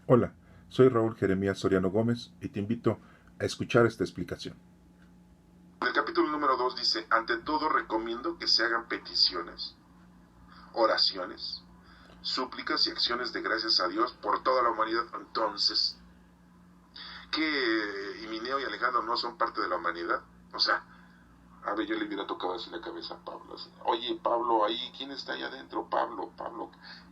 Hola, soy Raúl Jeremías Soriano Gómez y te invito a escuchar esta explicación. En el capítulo número 2 dice, ante todo recomiendo que se hagan peticiones, oraciones, súplicas y acciones de gracias a Dios por toda la humanidad. Entonces, ¿que Himineo y Alejandro no son parte de la humanidad? O sea, a ver, yo le hubiera tocado así la cabeza a Pablo. Así, oye, Pablo, ahí, ¿quién está allá adentro? Pablo,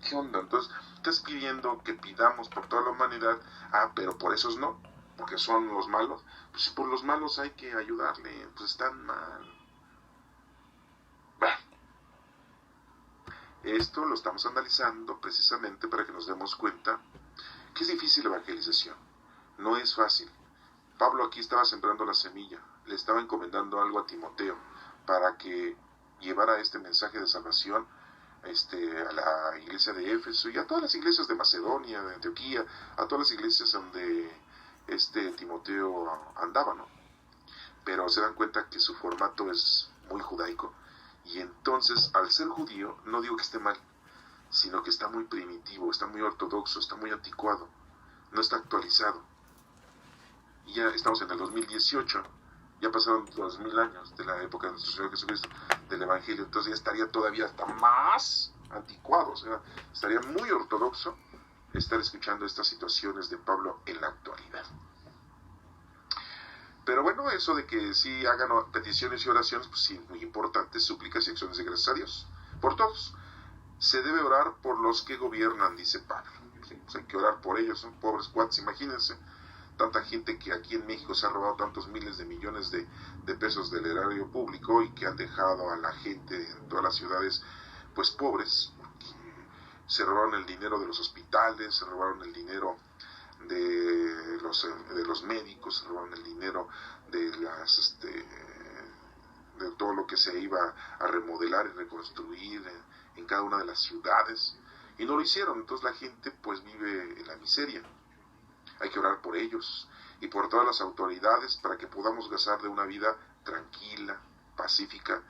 ¿qué onda? Entonces, estás pidiendo que pidamos por toda la humanidad. Ah, pero por esos no, porque son los malos. Pues por los malos hay que ayudarle, pues están mal. Bueno, esto lo estamos analizando precisamente para que nos demos cuenta que es difícil la evangelización. No es fácil. Pablo aquí estaba sembrando la semilla, le estaba encomendando algo a Timoteo para que llevara este mensaje de salvación a la iglesia de Éfeso y a todas las iglesias de Macedonia, de Antioquía, a todas las iglesias donde Timoteo andaba, ¿no? Pero se dan cuenta que su formato es muy judaico y entonces al ser judío, no digo que esté mal, sino que está muy primitivo, está muy ortodoxo, está muy anticuado, no está actualizado. Y ya estamos en el 2018, ya pasaron 2000 años de la época de nuestro Señor Jesucristo, del Evangelio, entonces ya estaría todavía hasta más anticuado, o sea, estaría muy ortodoxo estar escuchando estas situaciones de Pablo en la actualidad. Pero bueno, eso de que sí hagan peticiones y oraciones, pues sí, muy importantes, súplicas y acciones de gracias a Dios, por todos. Se debe orar por los que gobiernan, dice Pablo. Sí, pues hay que orar por ellos, son pobres cuates, imagínense. Tanta gente que aquí en México se ha robado tantos miles de millones de pesos del erario público y que han dejado a la gente en todas las ciudades pues pobres, porque se robaron el dinero de los hospitales, se robaron el dinero de los médicos, se robaron el dinero de las de todo lo que se iba a remodelar y reconstruir en cada una de las ciudades y no lo hicieron, entonces la gente pues vive en la miseria. Hay que orar por ellos y por todas las autoridades para que podamos gozar de una vida tranquila, pacífica,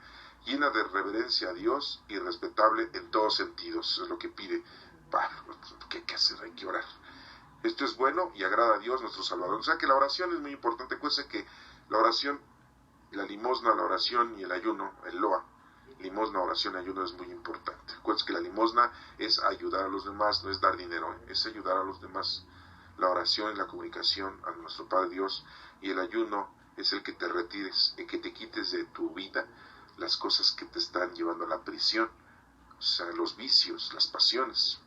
llena de reverencia a Dios y respetable en todos sentidos. Eso es lo que pide Pablo. ¿Qué hay que hacer? Hay que orar. Esto es bueno y agrada a Dios nuestro Salvador. O sea que la oración es muy importante. Acuérdense que la oración, la limosna, la oración y el ayuno, el loa, limosna, oración, ayuno es muy importante. Acuérdense que la limosna es ayudar a los demás, no es dar dinero, es ayudar a los demás. La oración y la comunicación a nuestro Padre Dios y el ayuno es el que te retires, el que te quites de tu vida las cosas que te están llevando a la prisión, o sea, los vicios, las pasiones.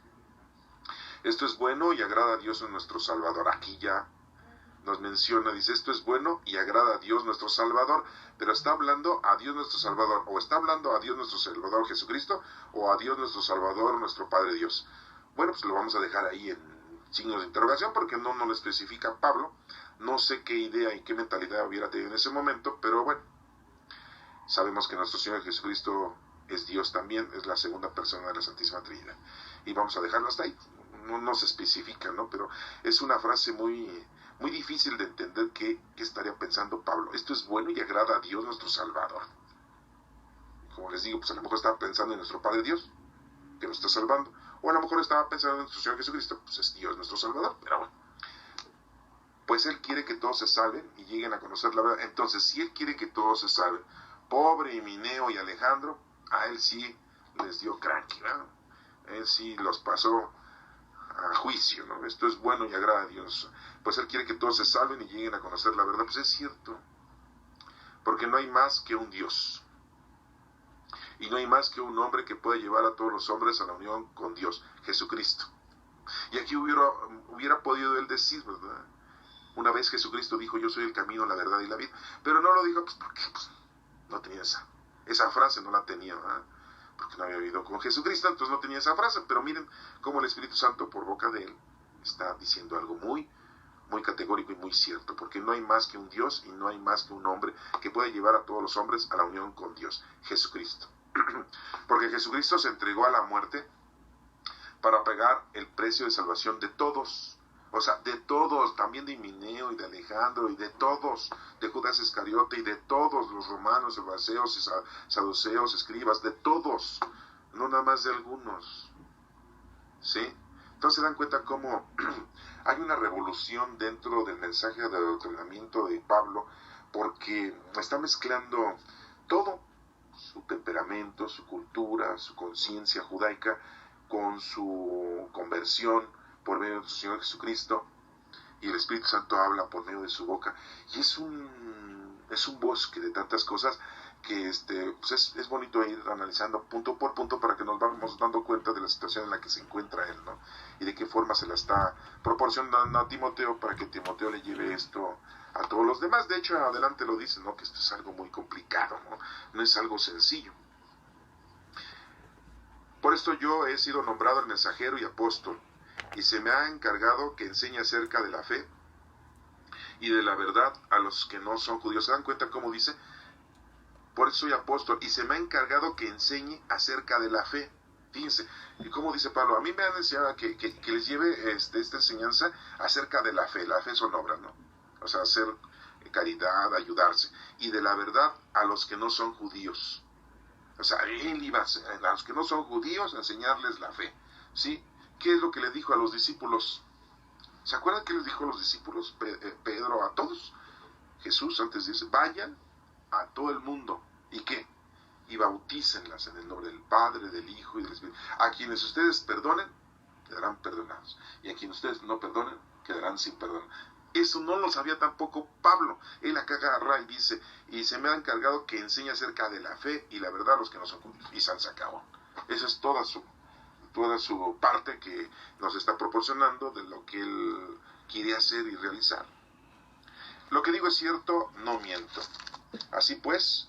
Esto es bueno y agrada a Dios nuestro Salvador. Aquí ya nos menciona, dice, esto es bueno y agrada a Dios nuestro Salvador, pero está hablando a Dios nuestro Salvador, o está hablando a Dios nuestro Salvador Jesucristo, o a Dios nuestro Salvador, nuestro Padre Dios. Bueno, pues lo vamos a dejar ahí en signos de interrogación porque no lo especifica Pablo. No sé qué idea y qué mentalidad hubiera tenido en ese momento, pero bueno, sabemos que nuestro Señor Jesucristo es Dios también, es la segunda persona de la Santísima Trinidad. Y vamos a dejarlo hasta ahí. No se especifica, ¿no? Pero es una frase muy difícil de entender qué estaría pensando Pablo. Esto es bueno y agrada a Dios nuestro Salvador. Como les digo, pues a lo mejor estaba pensando en nuestro Padre Dios, que nos está salvando. O a lo mejor estaba pensando en nuestro Señor Jesucristo, pues es Dios nuestro Salvador, pero bueno. Pues Él quiere que todos se salven y lleguen a conocer la verdad. Entonces, si Él quiere que todos se salven, pobre Himineo y Alejandro, a Él sí les dio cranky, ¿no? Él sí los pasó a juicio, ¿no? Esto es bueno y agrada a Dios. Pues Él quiere que todos se salven y lleguen a conocer la verdad. Pues es cierto, porque no hay más que un Dios. Y no hay más que un hombre que pueda llevar a todos los hombres a la unión con Dios, Jesucristo. Y aquí hubiera podido Él decir, ¿verdad? Una vez Jesucristo dijo, yo soy el camino, la verdad y la vida. Pero no lo dijo, pues porque pues, no tenía esa frase, no la tenía, ¿verdad? Porque no había vivido con Jesucristo, entonces no tenía esa frase. Pero miren cómo el Espíritu Santo, por boca de Él, está diciendo algo muy categórico y muy cierto. Porque no hay más que un Dios y no hay más que un hombre que pueda llevar a todos los hombres a la unión con Dios, Jesucristo. Porque Jesucristo se entregó a la muerte para pagar el precio de salvación de todos. O sea, de todos, también de Himineo y de Alejandro y de todos, de Judas Iscariote y de todos los romanos, saduceos, saduceos, escribas, de todos, no nada más de algunos. ¿Sí? Entonces se dan cuenta cómo hay una revolución dentro del mensaje de adoctrinamiento de Pablo, porque está mezclando todo, su temperamento, su cultura, su conciencia judaica, con su conversión por medio de su Señor Jesucristo, y el Espíritu Santo habla por medio de su boca, y es un bosque de tantas cosas que pues es bonito ir analizando punto por punto para que nos vamos dando cuenta de la situación en la que se encuentra él, ¿no? Y de qué forma se la está proporcionando a Timoteo para que Timoteo le lleve esto a todos los demás. De hecho, adelante lo dice, ¿no? Que esto es algo muy complicado, ¿no? No es algo sencillo. Por esto yo he sido nombrado el mensajero y apóstol, y se me ha encargado que enseñe acerca de la fe y de la verdad a los que no son judíos. ¿Se dan cuenta cómo dice? Por eso soy apóstol, y se me ha encargado que enseñe acerca de la fe. Fíjense, y como dice Pablo, a mí me han enseñado que les lleve esta enseñanza acerca de la fe. La fe son obras, ¿no? O sea, hacer caridad, ayudarse. Y de la verdad a los que no son judíos. O sea, él iba a los que no son judíos a enseñarles la fe. ¿Sí? ¿Qué es lo que le dijo a los discípulos? ¿Se acuerdan qué les dijo a los discípulos? Pedro a todos. Jesús antes dice, vayan a todo el mundo. ¿Y qué? Y bautícenlas en el nombre del Padre, del Hijo y del Espíritu. A quienes ustedes perdonen, quedarán perdonados. Y a quienes ustedes no perdonen, quedarán sin perdón. Eso no lo sabía tampoco Pablo. Él acá agarra y dice, y se me ha encargado que enseñe acerca de la fe y la verdad a los que no son judíos. Y se acabó. Esa es toda su parte que nos está proporcionando de lo que él quiere hacer y realizar. Lo que digo es cierto, no miento. Así pues,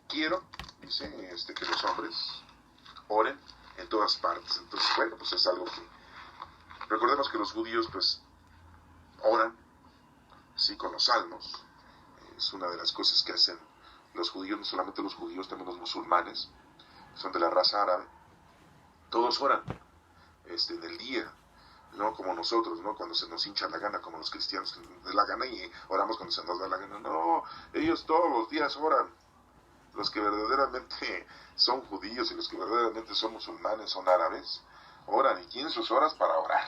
quiero, dice, que los hombres oren en todas partes. Entonces, bueno, pues es algo que... Recordemos que los judíos, pues, oran, sí, con los salmos. Es una de las cosas que hacen los judíos, no solamente los judíos, también los musulmanes, son de la raza árabe. Todos oran, en el día, no como nosotros, ¿no? Cuando se nos hincha la gana, como los cristianos, de la gana y oramos cuando se nos da la gana. No, ellos todos los días oran. Los que verdaderamente son judíos y los que verdaderamente son musulmanes, son árabes, oran y tienen sus horas para orar.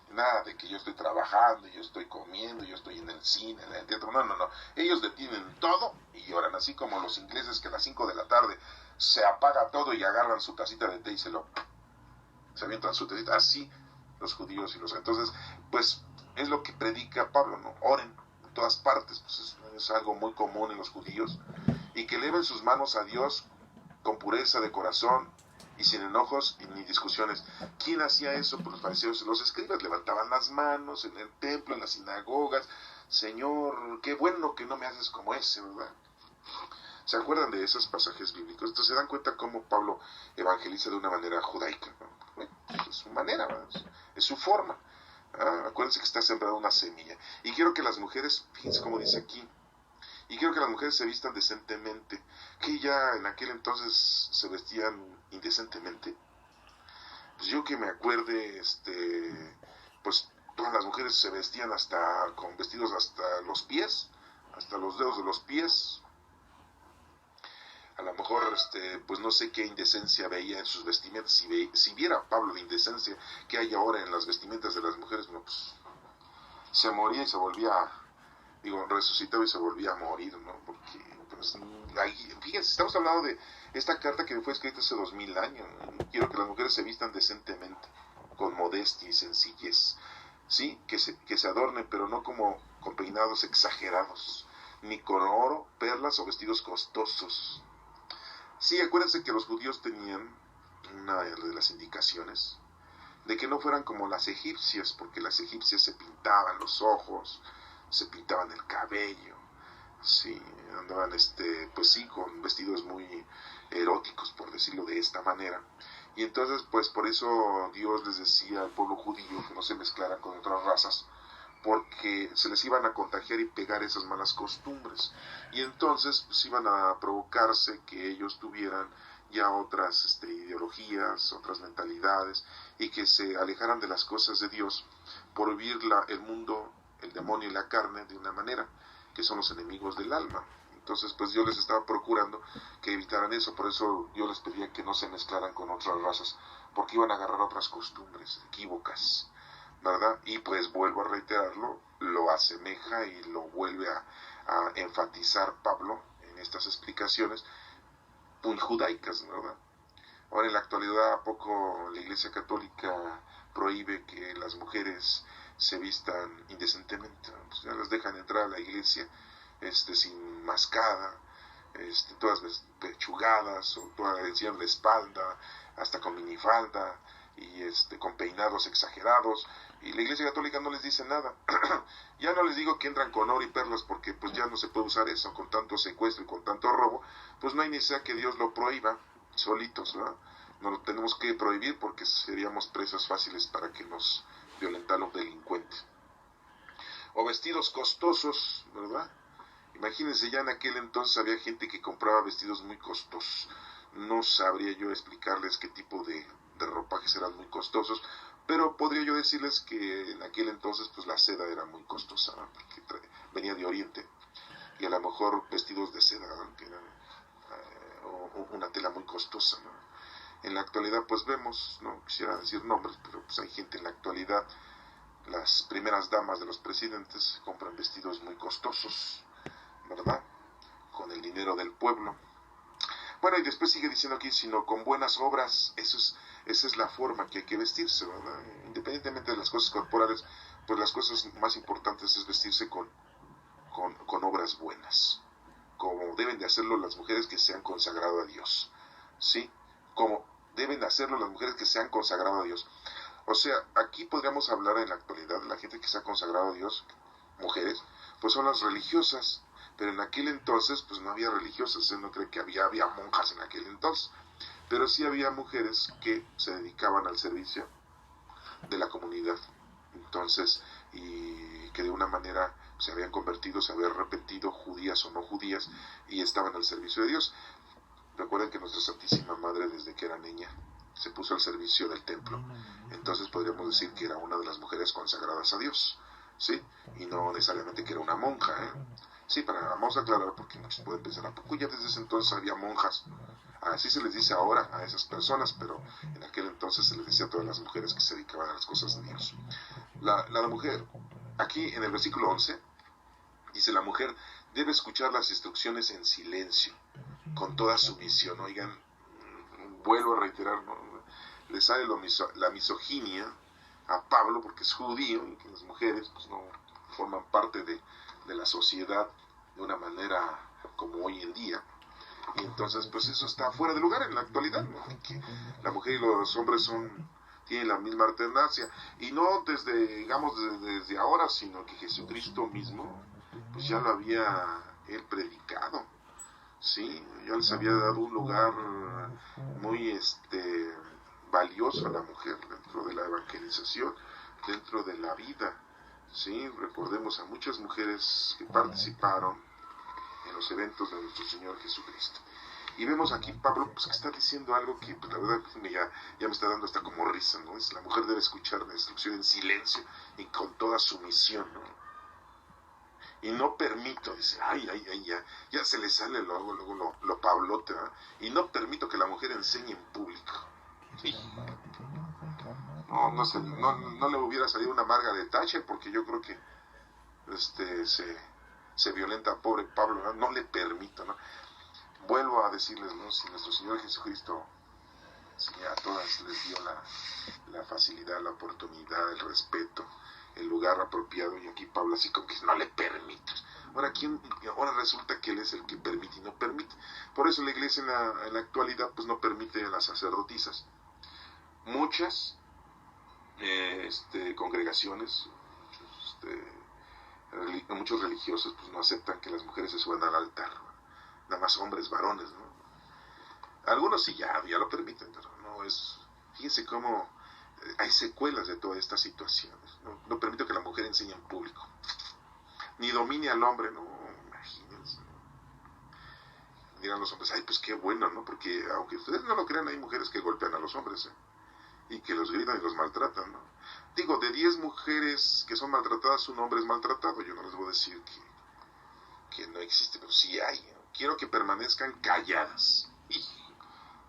Nada de que yo estoy trabajando, yo estoy comiendo, yo estoy en el cine, en el teatro. No. Ellos detienen todo y oran, así como los ingleses que a las 5 de la tarde se apaga todo y agarran su tacita de té y se avientan su tacita. Así los judíos y los... Entonces, pues, es lo que predica Pablo, ¿no? Oren en todas partes, pues es algo muy común en los judíos. Y que eleven sus manos a Dios con pureza de corazón y sin enojos ni discusiones. ¿Quién hacía eso? Pues los fariseos y los escribas levantaban las manos en el templo, en las sinagogas. Señor, qué bueno que no me haces como ese, ¿verdad? ¿Se acuerdan de esos pasajes bíblicos? Entonces se dan cuenta cómo Pablo evangeliza de una manera judaica, ¿no? Bueno, es su manera, ¿verdad? Es su forma. Acuérdense que está sembrada una semilla. Y quiero que las mujeres, fíjense cómo dice aquí, y quiero que las mujeres se vistan decentemente, que ya en aquel entonces se vestían indecentemente. Pues yo que me acuerde, pues todas las mujeres se vestían con vestidos hasta los pies, hasta los dedos de los pies. A lo mejor, pues no sé qué indecencia veía en sus vestimentas. Si viera Pablo la indecencia que hay ahora en las vestimentas de las mujeres, bueno, pues se moría y se volvía... resucitaba y se volvía a morir, ¿no? Porque, pues, fíjense, estamos hablando de esta carta que fue escrita hace 2000 años. Quiero que las mujeres se vistan decentemente, con modestia y sencillez, ¿sí? Que se adornen, pero no como con peinados exagerados, ni con oro, perlas o vestidos costosos. Sí, acuérdense que los judíos tenían una de las indicaciones de que no fueran como las egipcias, porque las egipcias se pintaban los ojos, se pintaban el cabello, sí, andaban pues sí, con vestidos muy eróticos, por decirlo de esta manera. Y entonces, pues por eso Dios les decía al pueblo judío que no se mezclaran con otras razas, porque se les iban a contagiar y pegar esas malas costumbres. Y entonces pues iban a provocarse que ellos tuvieran ya otras ideologías, otras mentalidades, y que se alejaran de las cosas de Dios por vivir el mundo, el demonio y la carne de una manera, que son los enemigos del alma. Entonces pues Dios les estaba procurando que evitaran eso. Por eso Dios les pedía que no se mezclaran con otras razas, porque iban a agarrar otras costumbres equívocas. ¿verdad? Y pues vuelvo a reiterarlo, lo asemeja y lo vuelve a enfatizar Pablo en estas explicaciones muy judaicas, ¿verdad? Ahora en la actualidad, ¿a poco la Iglesia Católica prohíbe que las mujeres se vistan indecentemente? Pues ya las dejan entrar a la iglesia sin mascada, todas pechugadas o todas enseñando la espalda, hasta con minifalda y con peinados exagerados, y la Iglesia Católica no les dice nada. Ya no les digo que entran con oro y perlas, porque pues ya no se puede usar eso con tanto secuestro y con tanto robo, pues no hay necesidad que Dios lo prohíba solitos, ¿verdad? No lo tenemos que prohibir porque seríamos presas fáciles para que nos violentaran los delincuentes. O vestidos costosos, ¿verdad? Imagínense, ya en aquel entonces había gente que compraba vestidos muy costosos. No sabría yo explicarles qué tipo de ropajes eran muy costosos, pero podría yo decirles que en aquel entonces pues la seda era muy costosa, ¿no? Porque venía de Oriente, y a lo mejor vestidos de seda, ¿no? Que eran o una tela muy costosa, ¿no? En la actualidad pues vemos, no quisiera decir nombres, pero pues hay gente en la actualidad, las primeras damas de los presidentes compran vestidos muy costosos, ¿verdad? Con el dinero del pueblo. Bueno, y después sigue diciendo aquí, sino con buenas obras. Esa es la forma que hay que vestirse, ¿verdad? Independientemente de las cosas corporales, pues las cosas más importantes es vestirse con obras buenas, como deben de hacerlo las mujeres que se han consagrado a Dios, ¿sí? Como deben de hacerlo las mujeres que se han consagrado a Dios. O sea, aquí podríamos hablar en la actualidad de la gente que se ha consagrado a Dios, mujeres, pues son las religiosas, pero en aquel entonces pues no había religiosas, no cree que había monjas en aquel entonces, pero sí había mujeres que se dedicaban al servicio de la comunidad, entonces, y que de una manera se habían convertido, se habían arrepentido, judías o no judías, y estaban al servicio de Dios. Recuerden que nuestra Santísima Madre, desde que era niña, se puso al servicio del templo, entonces podríamos decir que era una de las mujeres consagradas a Dios, ¿sí? Y no necesariamente que era una monja, ¿eh? Sí, vamos a aclarar, porque muchos pueden pensar, ¿a poco ya desde ese entonces había monjas? Así se les dice ahora a esas personas, pero en aquel entonces se les decía a todas las mujeres que se dedicaban a las cosas de Dios. La mujer, aquí en el versículo 11, dice, la mujer debe escuchar las instrucciones en silencio, con toda sumisión. Oigan, vuelvo a reiterar, ¿no? Le sale la misoginia a Pablo porque es judío y que las mujeres pues no forman parte de la sociedad de una manera como hoy en día, y entonces pues eso está fuera de lugar en la actualidad, ¿no? Que la mujer y los hombres tienen la misma alternancia, y no digamos desde ahora, sino que Jesucristo mismo pues ya lo había él predicado, sí, ya les había dado un lugar muy valioso a la mujer dentro de la evangelización, dentro de la vida, sí. Recordemos a muchas mujeres que participaron en los eventos de nuestro Señor Jesucristo. Y vemos aquí Pablo pues, que está diciendo algo que pues, la verdad ya me está dando hasta como risa, ¿no? Es la mujer debe escuchar la instrucción en silencio y con toda sumisión, ¿no? Y no permito, dice, ya se le sale luego lo pablote, ¿verdad? Y no permito que la mujer enseñe en público. Sí. No le hubiera salido una Margaret Thatcher, porque yo creo que se violenta a pobre Pablo, ¿no? No le permito, ¿no? Vuelvo a decirles, ¿no? Si nuestro Señor Jesucristo, si a todas les dio la facilidad, la oportunidad, el respeto, el lugar apropiado, y aquí Pablo así como que no le permite. Ahora resulta que él es el que permite y no permite. Por eso la iglesia en la actualidad pues no permite a las sacerdotisas. Muchas congregaciones, muchos religiosos pues no aceptan que las mujeres se suban al altar, nada más hombres, varones, ¿no? Algunos sí ya lo permiten, pero no es. Fíjense cómo hay secuelas de todas estas situaciones. No permito que la mujer enseñe en público, ni domine al hombre, no, imagínense. Dirán los hombres, pues qué bueno, ¿no? Porque aunque ustedes no lo crean, hay mujeres que golpean a los hombres, y que los gritan y los maltratan, ¿no? Digo, de 10 mujeres que son maltratadas, un hombre es maltratado. Yo no les voy a decir que no existe, pero sí hay, ¿no? Quiero que permanezcan calladas.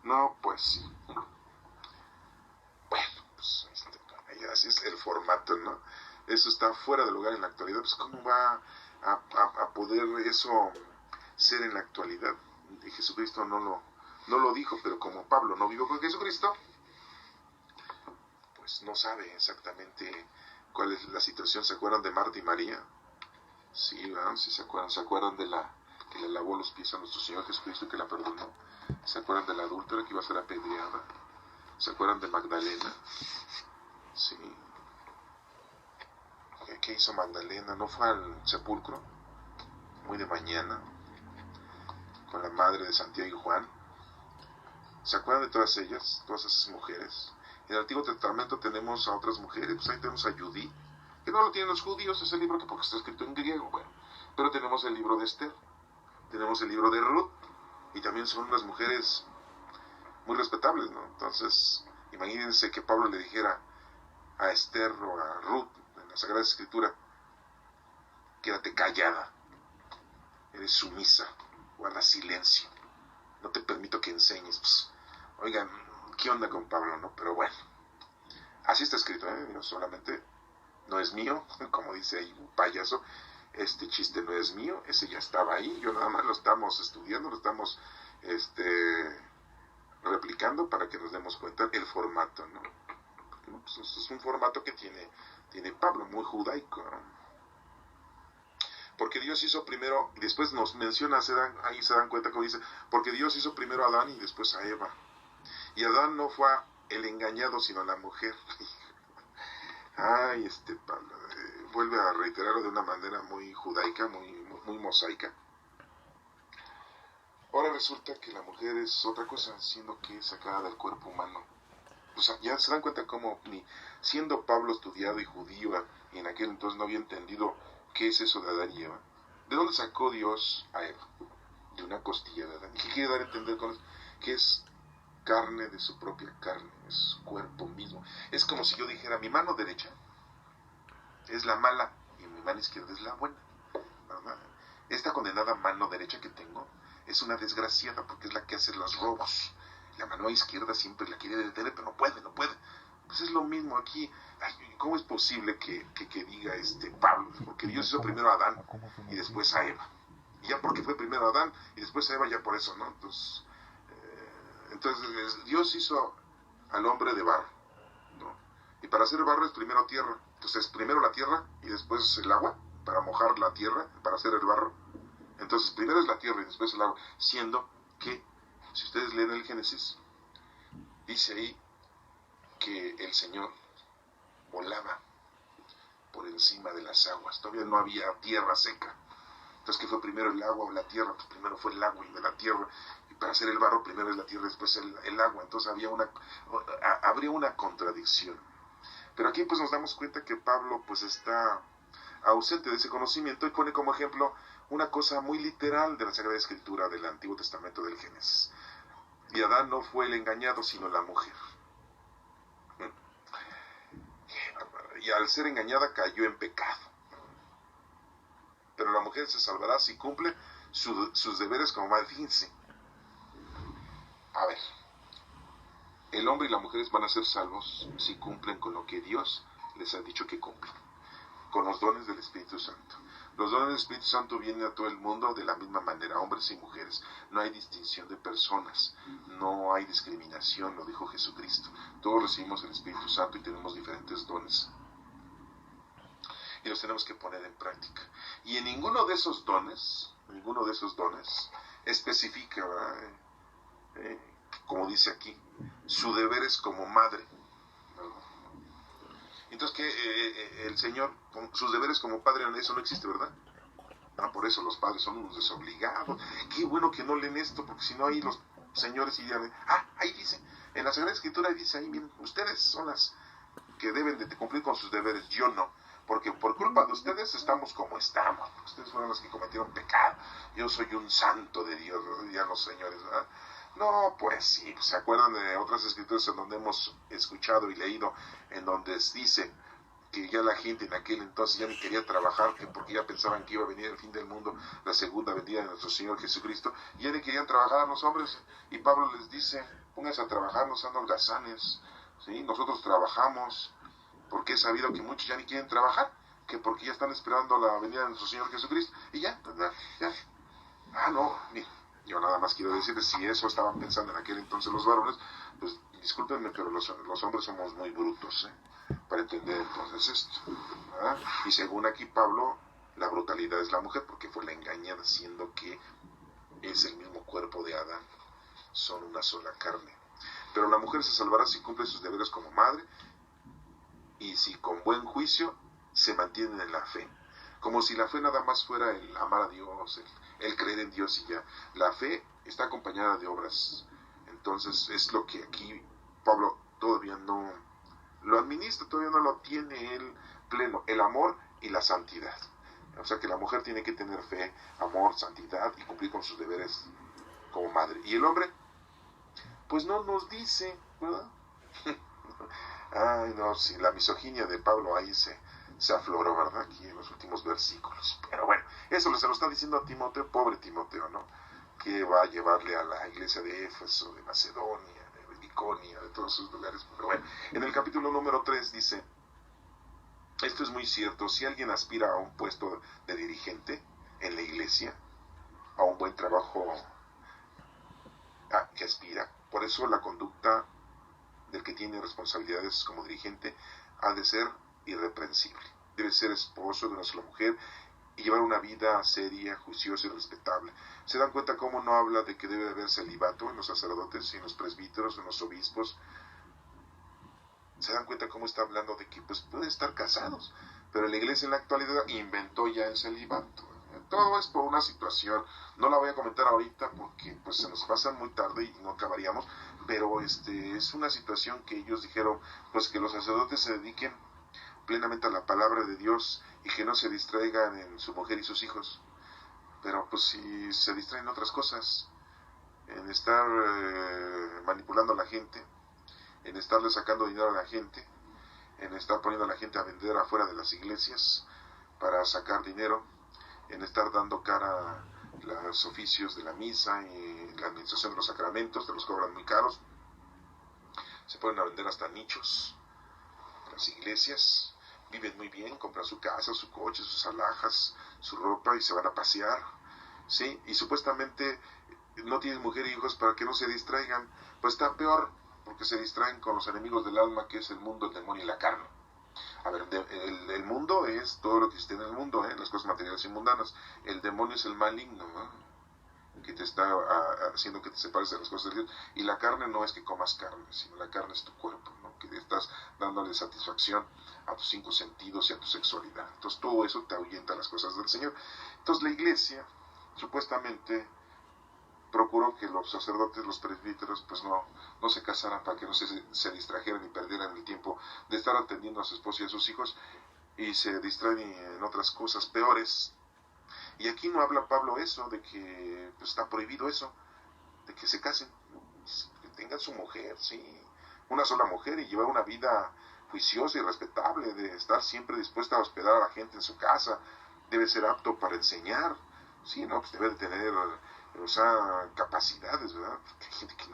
No, pues sí. Bueno, pues así es el formato, ¿no? Eso está fuera de lugar en la actualidad. Pues ¿cómo va a poder eso ser en la actualidad? Y Jesucristo no lo dijo, pero como Pablo no vivió con Jesucristo, pues no sabe exactamente cuál es la situación. ¿Se acuerdan de Marta y María? Sí, ¿verdad? Sí se acuerdan de la que le lavó los pies a nuestro Señor Jesucristo y que la perdonó. ¿Se acuerdan de la adúltera que iba a ser apedreada? ¿Se acuerdan de Magdalena? Sí. ¿Qué hizo Magdalena? ¿No fue al sepulcro? Muy de mañana, con la madre de Santiago y Juan. ¿Se acuerdan de todas ellas? Todas esas mujeres. En el Antiguo Testamento tenemos a otras mujeres. Pues ahí tenemos a Judith, que no lo tienen los judíos, ese libro que porque está escrito en griego, bueno. Pero tenemos el libro de Esther, tenemos el libro de Ruth, y también son unas mujeres muy respetables, ¿no? Entonces, imagínense que Pablo le dijera a Esther o a Ruth en la Sagrada Escritura: quédate callada, eres sumisa, guarda silencio, no te permito que enseñes. Pues, oigan, ¿qué onda con Pablo, no? Pero bueno, así está escrito, no solamente, no es mío, como dice ahí un payaso, este chiste no es mío, ese ya estaba ahí, yo nada más lo estamos estudiando, lo estamos replicando para que nos demos cuenta el formato, ¿no? Porque, ¿no? Pues es un formato que tiene Pablo, muy judaico, ¿no? Porque Dios hizo primero, y después nos menciona, ahí se dan cuenta como dice, porque Dios hizo primero a Adán y después a Eva. Y Adán no fue el engañado, sino la mujer. Ay, Pablo, vuelve a reiterarlo de una manera muy judaica, muy mosaica. Ahora resulta que la mujer es otra cosa, siendo que es sacada del cuerpo humano. O sea, ya se dan cuenta cómo, ni siendo Pablo estudiado y judío, y en aquel entonces no había entendido qué es eso de Adán y Eva. ¿De dónde sacó Dios a Eva? De una costilla de Adán. ¿Y qué quiere dar a entender con eso? Que es carne de su propia carne, es cuerpo mismo. Es como si yo dijera, mi mano derecha es la mala y mi mano izquierda es la buena, ¿verdad? Esta condenada mano derecha que tengo es una desgraciada porque es la que hace los robos. La mano izquierda siempre la quiere detener, pero no puede. Pues es lo mismo aquí. Ay, ¿cómo es posible que diga Pablo? Porque Dios hizo primero a Adán y después a Eva. Y ya porque fue primero a Adán y después a Eva, ya por eso, ¿no? Entonces Dios hizo al hombre de barro, ¿no? Y para hacer barro es primero tierra. Entonces primero la tierra y después el agua, para mojar la tierra, para hacer el barro. Entonces primero es la tierra y después el agua. Siendo que, si ustedes leen el Génesis, dice ahí que el Señor volaba por encima de las aguas. Todavía no había tierra seca. Entonces, ¿qué fue primero, el agua o la tierra? Pues primero fue el agua y de la tierra. Y para hacer el barro, primero es la tierra, después el agua. Entonces habría una contradicción. Pero aquí pues nos damos cuenta que Pablo pues está ausente de ese conocimiento y pone como ejemplo una cosa muy literal de la Sagrada Escritura del Antiguo Testamento del Génesis. Y Adán no fue el engañado, sino la mujer. Y al ser engañada cayó en pecado. Pero la mujer se salvará si cumple sus deberes como madre. Fíjense. A ver, el hombre y la mujer van a ser salvos si cumplen con lo que Dios les ha dicho que cumplan, con los dones del Espíritu Santo. Los dones del Espíritu Santo vienen a todo el mundo de la misma manera, hombres y mujeres. No hay distinción de personas, no hay discriminación, lo dijo Jesucristo. Todos recibimos el Espíritu Santo y tenemos diferentes dones. Y los tenemos que poner en práctica. Y en ninguno de esos dones especifica, como dice aquí, su deber es como madre. Entonces, que el Señor, sus deberes como padre, eso no existe, ¿verdad? Por eso los padres son unos desobligados. Qué bueno que no leen esto, porque si no ahí los señores irían, ahí dice, en la Sagrada Escritura dice ahí, miren, ustedes son las que deben de cumplir con sus deberes, yo no. Porque por culpa de ustedes estamos como estamos. Ustedes fueron los que cometieron pecado. Yo soy un santo de Dios, ya los señores, ¿verdad? No, pues sí, ¿se acuerdan de otras escrituras en donde hemos escuchado y leído, en donde dice que ya la gente en aquel entonces ya ni quería trabajar, porque ya pensaban que iba a venir el fin del mundo, la segunda venida de nuestro Señor Jesucristo, y ya ni querían trabajar los hombres, y Pablo les dice, pónganse a trabajar, no sean holgazanes, ¿sí? Nosotros trabajamos, porque he sabido que muchos ya ni quieren trabajar, que porque ya están esperando la venida de nuestro Señor Jesucristo, y ya. No, mira, yo nada más quiero decirles, si eso estaban pensando en aquel entonces los varones, pues discúlpenme, pero los hombres somos muy brutos, para entender entonces esto, ¿verdad? Y según aquí Pablo, la brutalidad es la mujer, porque fue la engañada, siendo que es el mismo cuerpo de Adán, son una sola carne. Pero la mujer se salvará si cumple sus deberes como madre, y si con buen juicio se mantienen en la fe. Como si la fe nada más fuera el amar a Dios, el creer en Dios y ya. La fe está acompañada de obras. Entonces es lo que aquí Pablo todavía no lo administra, todavía no lo tiene él pleno, el amor y la santidad. O sea que la mujer tiene que tener fe, amor, santidad y cumplir con sus deberes como madre. Y el hombre, pues no nos dice, ¿verdad? Ay, no, sí, la misoginia de Pablo ahí se afloró, ¿verdad? Aquí en los últimos versículos. Pero bueno, eso se lo está diciendo a Timoteo, pobre Timoteo, ¿no? Que va a llevarle a la iglesia de Éfeso, de Macedonia, de Biconia, de todos sus lugares. Pero bueno, en el capítulo número 3 dice, esto es muy cierto, si alguien aspira a un puesto de dirigente en la iglesia, a un buen trabajo que aspira, por eso la conducta del que tiene responsabilidades como dirigente ha de ser irreprensible. Debe ser esposo de una sola mujer y llevar una vida seria, juiciosa y respetable. ¿Se dan cuenta cómo no habla de que debe haber celibato en los sacerdotes y en los presbíteros, en los obispos? ¿Se dan cuenta cómo está hablando de que pues pueden estar casados? Pero la iglesia en la actualidad inventó ya el celibato. Todo es por una situación, no la voy a comentar ahorita porque pues se nos pasa muy tarde y no acabaríamos, pero es una situación que ellos dijeron, pues que los sacerdotes se dediquen plenamente a la palabra de Dios y que no se distraigan en su mujer y sus hijos. Pero pues si se distraen en otras cosas, en estar manipulando a la gente, en estarle sacando dinero a la gente, en estar poniendo a la gente a vender afuera de las iglesias para sacar dinero, en estar dando cara a los oficios de la misa y la administración de los sacramentos, te los cobran muy caros, se pueden a vender hasta nichos. Las iglesias viven muy bien, compran su casa, su coche, sus alhajas, su ropa y se van a pasear, ¿sí? Y supuestamente no tienen mujer e hijos para que no se distraigan, pues está peor, porque se distraen con los enemigos del alma, que es el mundo, el demonio y la carne. A ver, el mundo es todo lo que existe en el mundo, las cosas materiales y mundanas. El demonio es el maligno, que te está haciendo que te separes de las cosas de Dios. Y la carne no es que comas carne, sino la carne es tu cuerpo, ¿no? Que estás dándole satisfacción a tus 5 sentidos y a tu sexualidad. Entonces todo eso te ahuyenta las cosas del Señor. Entonces la iglesia, supuestamente, procuró que los sacerdotes, los presbíteros, pues no se casaran para que no se distrajeran y perdieran el tiempo de estar atendiendo a su esposo y a sus hijos y se distraen en otras cosas peores. Y aquí no habla Pablo eso, de que pues, está prohibido eso, de que se casen, que tengan su mujer, sí, una sola mujer y llevar una vida juiciosa y respetable, de estar siempre dispuesta a hospedar a la gente en su casa, debe ser apto para enseñar, sí, no, pues debe de tener, o sea, capacidades, ¿verdad? Porque hay gente que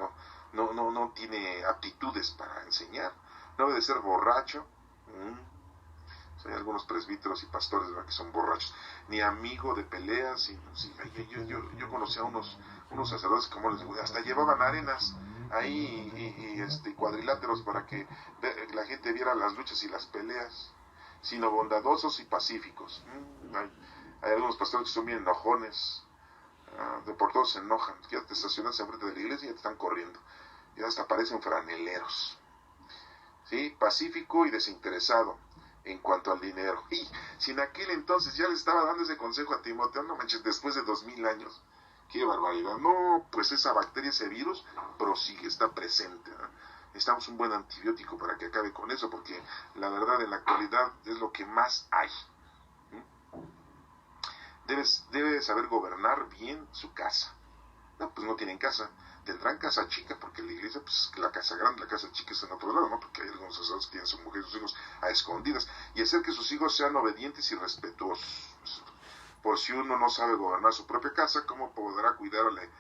no tiene aptitudes para enseñar, no debe de ser borracho, hay algunos presbíteros y pastores, ¿verdad?, que son borrachos, ni amigo de peleas, y, sí, yo conocí a unos sacerdotes, como les digo, hasta llevaban arenas ahí y cuadriláteros para que la gente viera las luchas y las peleas, sino bondadosos y pacíficos. Hay algunos pastores que son bien enojones, de por todos se enojan, ya te estacionas enfrente de la iglesia y ya te están corriendo, y hasta parecen franeleros, ¿sí? Pacífico y desinteresado en cuanto al dinero. Y si en aquel entonces ya le estaba dando ese consejo a Timoteo, no manches, después de 2000 años, qué barbaridad. No, pues esa bacteria, ese virus, prosigue, está presente, ¿no? Necesitamos un buen antibiótico para que acabe con eso, porque la verdad en la actualidad es lo que más hay. Debe saber gobernar bien su casa. No, pues no tienen casa. Tendrán casa chica, porque la iglesia, pues la casa grande, la casa chica es en otro lado, ¿no? Porque hay algunos sacerdotes que tienen su mujer y sus hijos a escondidas. Y hacer que sus hijos sean obedientes y respetuosos. Por si uno no sabe gobernar su propia casa, ¿cómo podrá cuidarle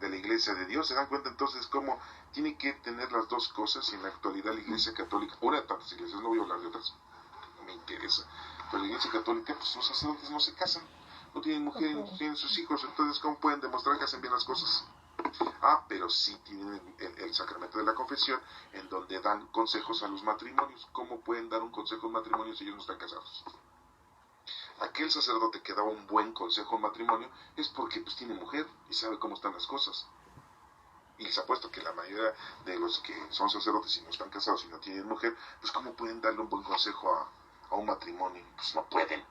de la iglesia de Dios? ¿Se dan cuenta entonces cómo tiene que tener las dos cosas? Y en la actualidad la iglesia católica, una de tantas iglesias, no voy a hablar de otras, me interesa. Pero la Iglesia Católica, pues los sacerdotes no se casan, no tienen mujeres, no tienen sus hijos, entonces ¿cómo pueden demostrar que hacen bien las cosas? Pero sí tienen el sacramento de la confesión, en donde dan consejos a los matrimonios. ¿Cómo pueden dar un consejo a un matrimonio si ellos no están casados? Aquel sacerdote que daba un buen consejo al matrimonio es porque pues tiene mujer y sabe cómo están las cosas. Y les apuesto que la mayoría de los que son sacerdotes y no están casados y no tienen mujer, pues ¿cómo pueden darle un buen consejo a un matrimonio? Pues no pueden.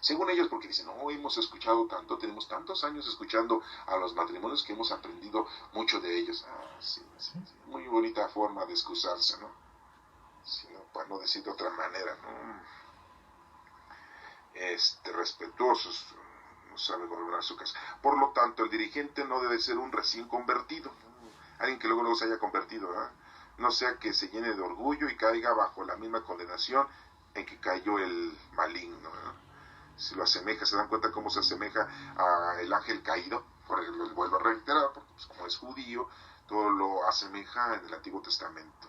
Según ellos, porque dicen, no, hemos escuchado tanto, tenemos tantos años escuchando a los matrimonios que hemos aprendido mucho de ellos. Sí, muy bonita forma de excusarse, ¿no? Sí, no, para no decir de otra manera, ¿no? Respetuosos, no sabe gobernar su casa. Por lo tanto, el dirigente no debe ser un recién convertido, alguien que luego no se haya convertido, ¿verdad? No sea que se llene de orgullo y caiga bajo la misma condenación en que cayó el maligno, ¿verdad? Si lo asemeja, se dan cuenta cómo se asemeja al ángel caído, por ejemplo, vuelvo a reiterar, porque pues, como es judío, todo lo asemeja en el Antiguo Testamento.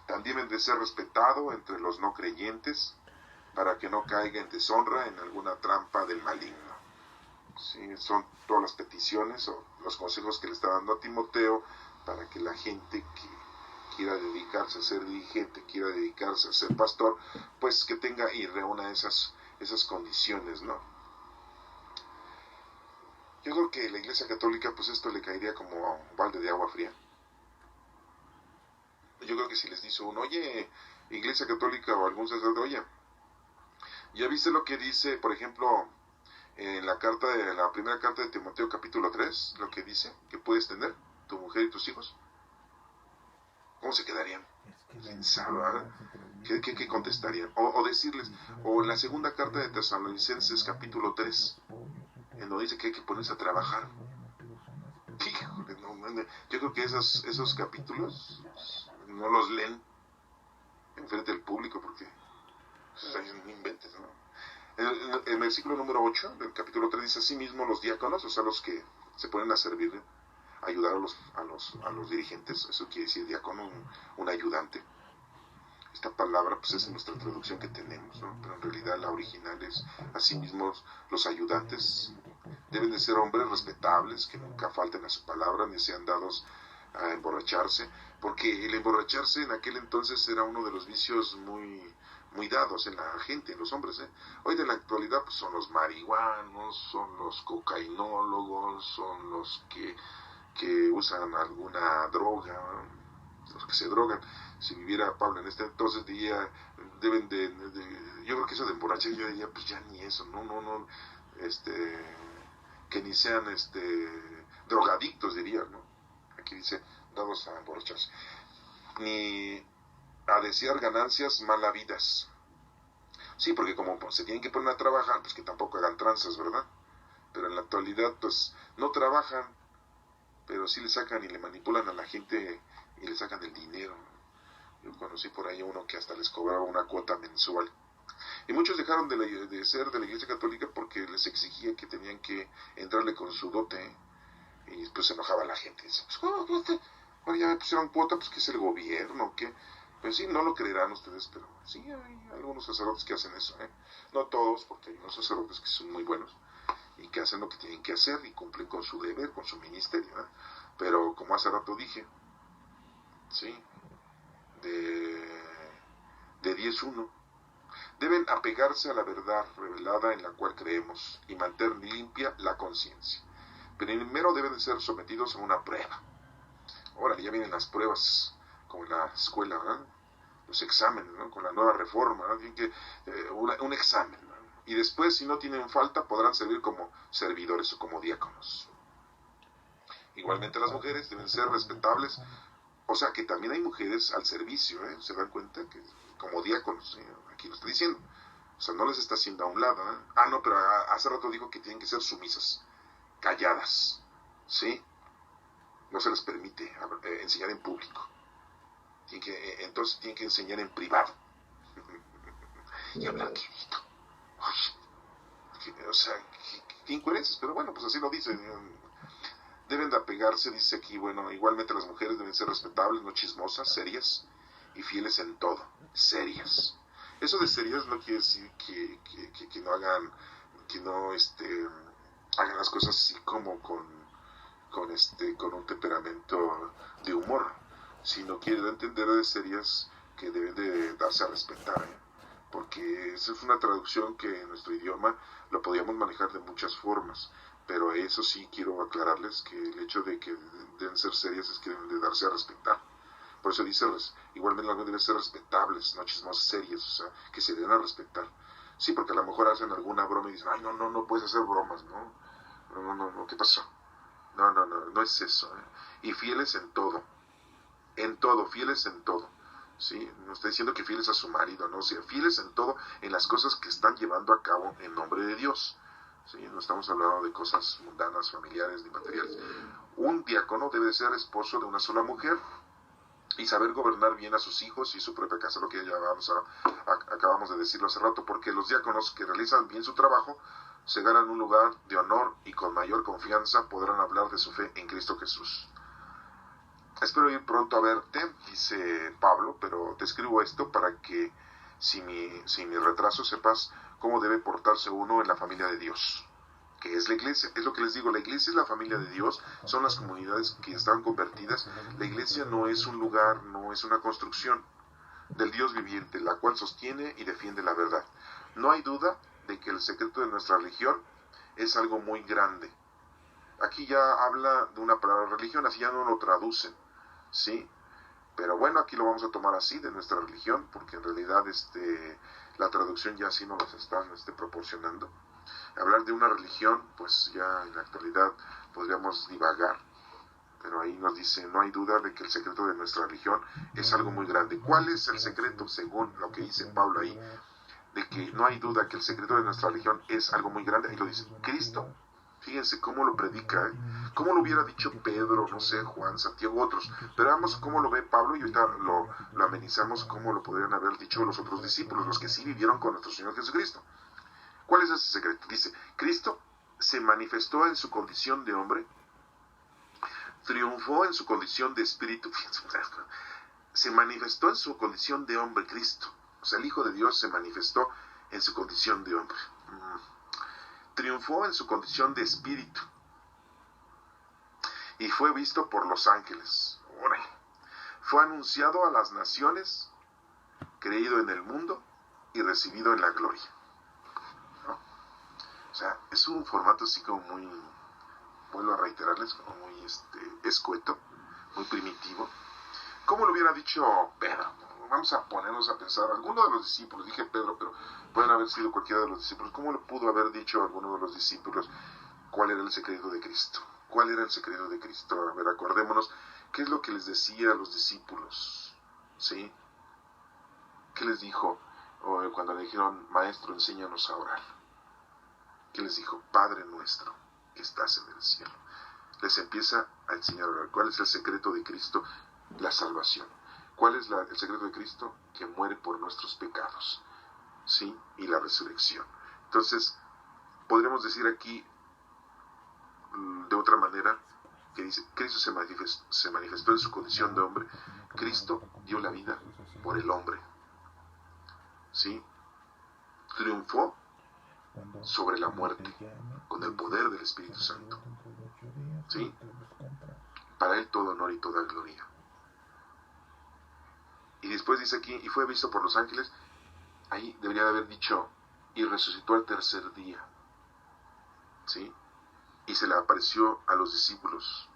También debe de ser respetado entre los no creyentes, para que no caiga en deshonra en alguna trampa del maligno. ¿Sí? Son todas las peticiones o los consejos que le está dando a Timoteo para que la gente que quiera dedicarse a ser dirigente, quiera dedicarse a ser pastor, pues que tenga y reúna esas condiciones, ¿no? Yo creo que la Iglesia Católica, pues esto le caería como un balde de agua fría. Yo creo que si les dice uno, oye, Iglesia Católica o algún sacerdote, oye, ¿ya viste lo que dice, por ejemplo, en la primera carta de Timoteo capítulo 3, lo que dice, que puedes tener tu mujer y tus hijos? ¿Cómo se quedarían? ¿Quién sabe? ¿Qué contestarían? O decirles, o en la segunda carta de Tesalonicenses capítulo 3, en donde dice que hay que ponerse a trabajar. Híjole, yo creo que esos capítulos no los leen enfrente del público porque no inventes, ¿no? El versículo número 8 del capítulo 3 dice: así mismo los diáconos, o sea, los que se ponen a servir, ayudar a los dirigentes, eso quiere decir diácono, un ayudante. Esta palabra pues es nuestra traducción que tenemos, ¿no? Pero en realidad la original es: asimismo los ayudantes deben de ser hombres respetables, que nunca falten a su palabra, ni sean dados a emborracharse, porque el emborracharse en aquel entonces era uno de los vicios muy dados en la gente, en los hombres, ¿eh? Hoy de la actualidad pues son los marihuanos, son los cocainólogos, son los que usan alguna droga, los que se drogan. Si viviera Pablo en este entonces diría, deben yo creo que eso de emborrachar, yo diría, pues ya ni eso, no, que ni sean drogadictos, diría, ¿no? Aquí dice, dados a emborracharse, ni a desear ganancias malavidas. Sí, porque como se tienen que poner a trabajar, pues que tampoco hagan tranzas, ¿verdad? Pero en la actualidad, pues, no trabajan, pero sí le sacan y le manipulan a la gente y le sacan el dinero. Yo conocí por ahí uno que hasta les cobraba una cuota mensual. Y muchos dejaron de ser de la Iglesia Católica porque les exigía que tenían que entrarle con su dote, ¿eh? Y después se enojaba la gente. Dice, pues, ¿cómo? Bueno, ya me pusieron cuota, pues, ¿qué es el gobierno? ¿Qué? Pues sí, no lo creerán ustedes, pero sí hay algunos sacerdotes que hacen eso, ¿eh? No todos, porque hay unos sacerdotes que son muy buenos y que hacen lo que tienen que hacer y cumplen con su deber, con su ministerio, ¿eh? Pero como hace rato dije, sí, de 10:1, deben apegarse a la verdad revelada en la cual creemos y mantener limpia la conciencia. Primero deben ser sometidos a una prueba. Ahora ya vienen las pruebas, como en la escuela, ¿verdad? Los exámenes, ¿no? Con la nueva reforma, ¿no? Tienen que un examen, ¿no? Y después, si no tienen falta, podrán servir como servidores o como diáconos. Igualmente las mujeres deben ser respetables, o sea que también hay mujeres al servicio, ¿eh? Se dan cuenta que como diáconos, ¿eh? Aquí lo está diciendo, o sea, no les está haciendo a un lado, ¿eh? No, pero hace rato dijo que tienen que ser sumisas, calladas, ¿sí? No se les permite enseñar en público, entonces tienen que enseñar en privado y hablar quedito. O sea, qué incoherencias, pero bueno, pues así lo dice. Deben de apegarse, dice aquí, bueno, igualmente las mujeres deben ser respetables, no chismosas, serias y fieles en todo, serias. Eso de serias no quiere decir que no hagan, que no hagan las cosas así como con un temperamento de humor, sino quieren entender de serias que deben de darse a respetar, ¿eh? Porque esa es una traducción que en nuestro idioma lo podíamos manejar de muchas formas, pero eso sí quiero aclararles que el hecho de que deben ser serias es que deben de darse a respetar. Por eso dice, igualmente deben ser respetables, no chismos serias, o sea, que se deben a respetar. Sí, porque a lo mejor hacen alguna broma y dicen, ay, no puedes hacer bromas, no, ¿qué pasó? No es eso, ¿eh? Y fieles en todo, fieles en todo. ¿Sí? No está diciendo que fieles a su marido, no, o sea, fieles en todo, en las cosas que están llevando a cabo en nombre de Dios. ¿Sí? No estamos hablando de cosas mundanas, familiares ni materiales. Un diácono debe ser esposo de una sola mujer y saber gobernar bien a sus hijos y su propia casa, lo que ya acabamos de decirlo hace rato, porque los diáconos que realizan bien su trabajo se ganan un lugar de honor y con mayor confianza podrán hablar de su fe en Cristo Jesús. Espero ir pronto a verte, dice Pablo, pero te escribo esto para que si mi retraso sepas cómo debe portarse uno en la familia de Dios, que es la iglesia. Es lo que les digo, la iglesia es la familia de Dios, son las comunidades que están convertidas. La iglesia no es un lugar, no es una construcción del Dios viviente, la cual sostiene y defiende la verdad. No hay duda de que el secreto de nuestra religión es algo muy grande. Aquí ya habla de una palabra religión, así ya no lo traducen, ¿sí? Pero bueno, aquí lo vamos a tomar así, de nuestra religión, porque en realidad la traducción ya así nos las están proporcionando. Hablar de una religión, pues ya en la actualidad podríamos divagar, pero ahí nos dice, no hay duda de que el secreto de nuestra religión es algo muy grande. ¿Cuál es el secreto, según lo que dice Pablo ahí? De que no hay duda que el secreto de nuestra religión es algo muy grande. Ahí lo dice, Cristo. Fíjense cómo lo predica, ¿eh? Cómo lo hubiera dicho Pedro, no sé, Juan, Santiago, otros. Pero veamos cómo lo ve Pablo y ahorita lo amenizamos cómo lo podrían haber dicho los otros discípulos, los que sí vivieron con nuestro Señor Jesucristo. ¿Cuál es ese secreto? Dice, Cristo se manifestó en su condición de hombre, triunfó en su condición de espíritu, se manifestó en su condición de hombre Cristo. O sea, el Hijo de Dios se manifestó en su condición de hombre. Triunfó en su condición de espíritu y fue visto por los ángeles. Fue anunciado a las naciones, creído en el mundo y recibido en la gloria. ¿No? O sea, es un formato así como muy, vuelvo a reiterarles, como muy escueto, muy primitivo. ¿Cómo lo hubiera dicho Pedro? Vamos a ponernos a pensar, alguno de los discípulos, dije Pedro, pero pueden haber sido cualquiera de los discípulos. ¿Cómo le pudo haber dicho a alguno de los discípulos cuál era el secreto de Cristo? ¿Cuál era el secreto de Cristo? A ver, acordémonos, ¿qué es lo que les decía a los discípulos? ¿Sí? ¿Qué les dijo cuando le dijeron, Maestro, enséñanos a orar? ¿Qué les dijo? Padre nuestro, que estás en el cielo. Les empieza a enseñar a orar. ¿Cuál es el secreto de Cristo? La salvación. ¿Cuál es el secreto de Cristo? Que muere por nuestros pecados, ¿sí? Y la resurrección. Entonces, podríamos decir aquí de otra manera, que dice, Cristo se manifestó en su condición de hombre. Cristo dio la vida por el hombre, ¿sí? Triunfó sobre la muerte con el poder del Espíritu Santo, ¿sí? Para él todo honor y toda gloria. Y después dice aquí, y fue visto por los ángeles. Ahí debería de haber dicho, y resucitó al tercer día, ¿sí? Y se le apareció a los discípulos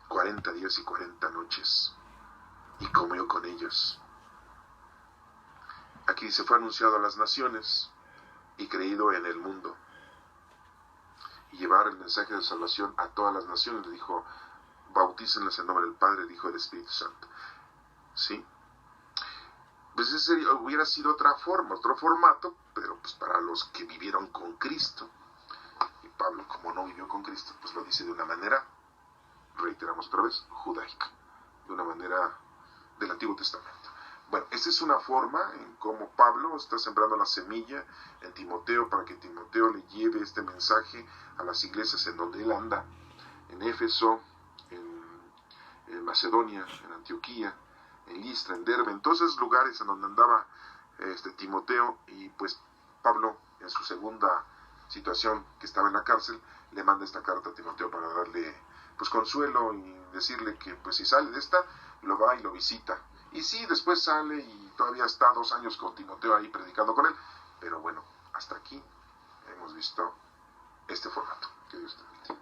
40 días y 40 noches, y comió con ellos. Aquí dice, fue anunciado a las naciones, y creído en el mundo, y llevar el mensaje de salvación a todas las naciones. Le dijo, bautícenles en nombre del Padre, del Hijo y del Espíritu Santo, ¿sí? Pues ese hubiera sido otra forma, otro formato, pero pues para los que vivieron con Cristo. Y Pablo, como no vivió con Cristo, pues lo dice de una manera, reiteramos otra vez, judaica, de una manera del Antiguo Testamento. Bueno, esta es una forma en cómo Pablo está sembrando la semilla en Timoteo para que Timoteo le lleve este mensaje a las iglesias en donde él anda, en Éfeso, en Macedonia, en Antioquía, en Listra, en Derbe, en todos esos lugares en donde andaba Timoteo, y pues Pablo, en su segunda situación, que estaba en la cárcel, le manda esta carta a Timoteo para darle pues consuelo y decirle que pues si sale de esta, lo va y lo visita. Y sí, después sale y todavía está 2 años con Timoteo ahí predicando con él, pero bueno, hasta aquí hemos visto este formato. Que Dios te bendiga.